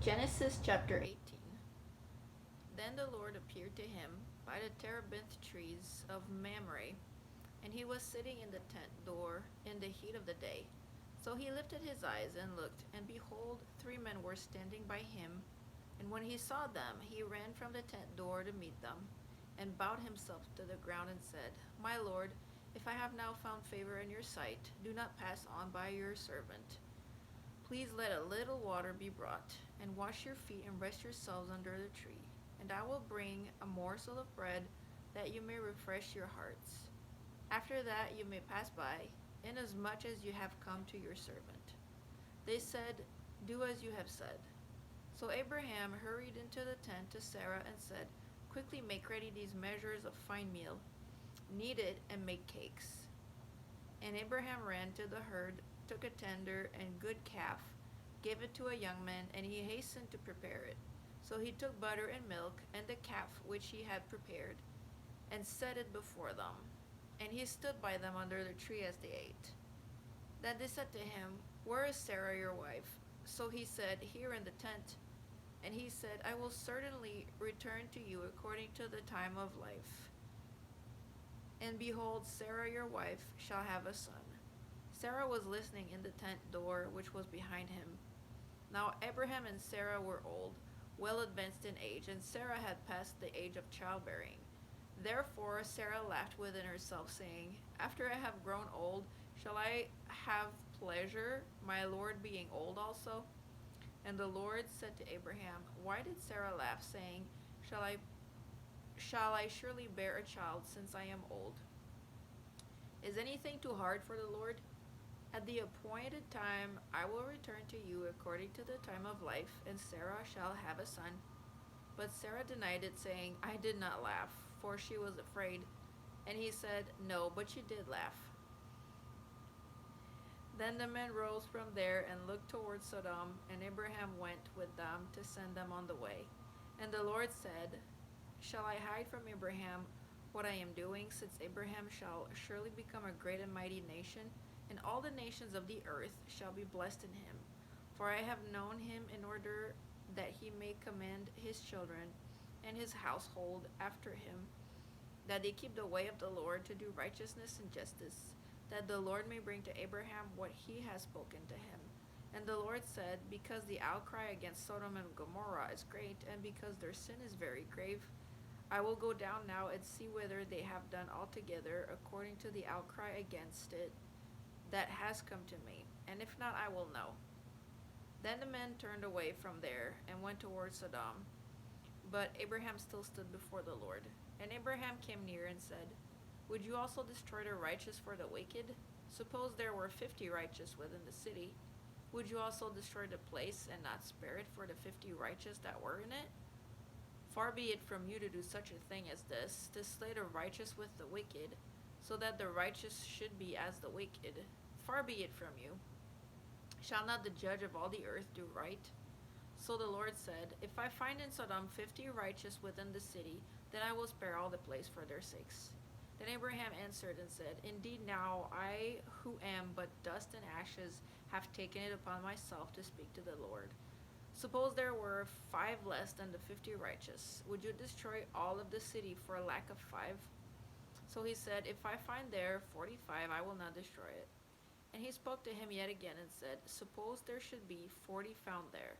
Genesis chapter 18. Then the Lord appeared to him by the terebinth trees of Mamre, and he was sitting in the tent door in the heat of the day. So he lifted his eyes and looked, and behold, 3 men were standing by him. And when he saw them, he ran from the tent door to meet them, and bowed himself to the ground and said, My Lord, if I have now found favor in your sight, do not pass on by your servant. Please let a little water be brought, and wash your feet and rest yourselves under the tree. And I will bring a morsel of bread, that you may refresh your hearts. After that you may pass by, inasmuch as you have come to your servant. They said, Do as you have said. So Abraham hurried into the tent to Sarah and said, Quickly make ready these measures of fine meal, knead it, and make cakes. And Abraham ran to the herd, took a tender and good calf, gave it to a young man, and he hastened to prepare it. So he took butter and milk, and the calf which he had prepared, and set it before them. And he stood by them under the tree as they ate. Then they said to him, Where is Sarah your wife? So he said, Here in the tent. And he said, I will certainly return to you according to the time of life. And behold, Sarah your wife shall have a son. Sarah was listening in the tent door which was behind him. Now Abraham and Sarah were old, well advanced in age, and Sarah had passed the age of childbearing. Therefore Sarah laughed within herself, saying, After I have grown old, shall I have pleasure, my Lord being old also? And the Lord said to Abraham, Why did Sarah laugh, saying, Shall I surely bear a child, since I am old? Is anything too hard for the Lord? At the appointed time I will return to you according to the time of life, and Sarah shall have a son. But Sarah denied it, saying, I did not laugh, for she was afraid. And he said, No, but you did laugh. Then the men rose from there and looked towards Sodom, and Abraham went with them to send them on the way. And the Lord said, Shall I hide from Abraham what I am doing, since Abraham shall surely become a great and mighty nation, and all the nations of the earth shall be blessed in him? For I have known him in order that he may command his children and his household after him, that they keep the way of the Lord to do righteousness and justice, that the Lord may bring to Abraham what he has spoken to him. And the Lord said, Because the outcry against Sodom and Gomorrah is great, and because their sin is very grave, I will go down now and see whether they have done altogether according to the outcry against it that has come to me, and if not, I will know. Then the men turned away from there and went towards Sodom, but Abraham still stood before the Lord. And Abraham came near and said, Would you also destroy the righteous for the wicked? Suppose there were 50 righteous within the city. Would you also destroy the place and not spare it for the 50 righteous that were in it? Far be it from you to do such a thing as this, to slay the righteous with the wicked, so that the righteous should be as the wicked. Far be it from you. Shall not the judge of all the earth do right? So the Lord said, If I find in Sodom 50 righteous within the city, then I will spare all the place for their sakes. Then Abraham answered and said, Indeed now I, who am but dust and ashes, have taken it upon myself to speak to the Lord. Suppose there were 5 less than the 50 righteous. Would you destroy all of the city for lack of 5? So he said, If I find there 45, I will not destroy it. And he spoke to him yet again and said, Suppose there should be 40 found there.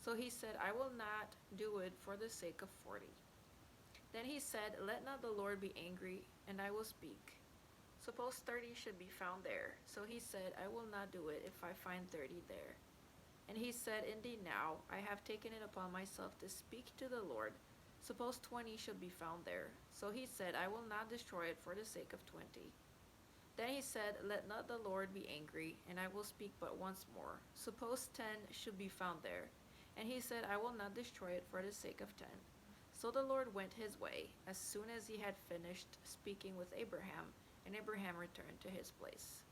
So he said, I will not do it for the sake of 40. Then he said, Let not the Lord be angry, and I will speak. Suppose 30 should be found there. So he said, I will not do it if I find 30 there. And he said, Indeed now I have taken it upon myself to speak to the Lord. Suppose 20 should be found there. So he said, I will not destroy it for the sake of 20. Then he said, Let not the Lord be angry, and I will speak but once more. Suppose 10 should be found there. And he said, I will not destroy it for the sake of 10. So the Lord went his way, as soon as he had finished speaking with Abraham, and Abraham returned to his place.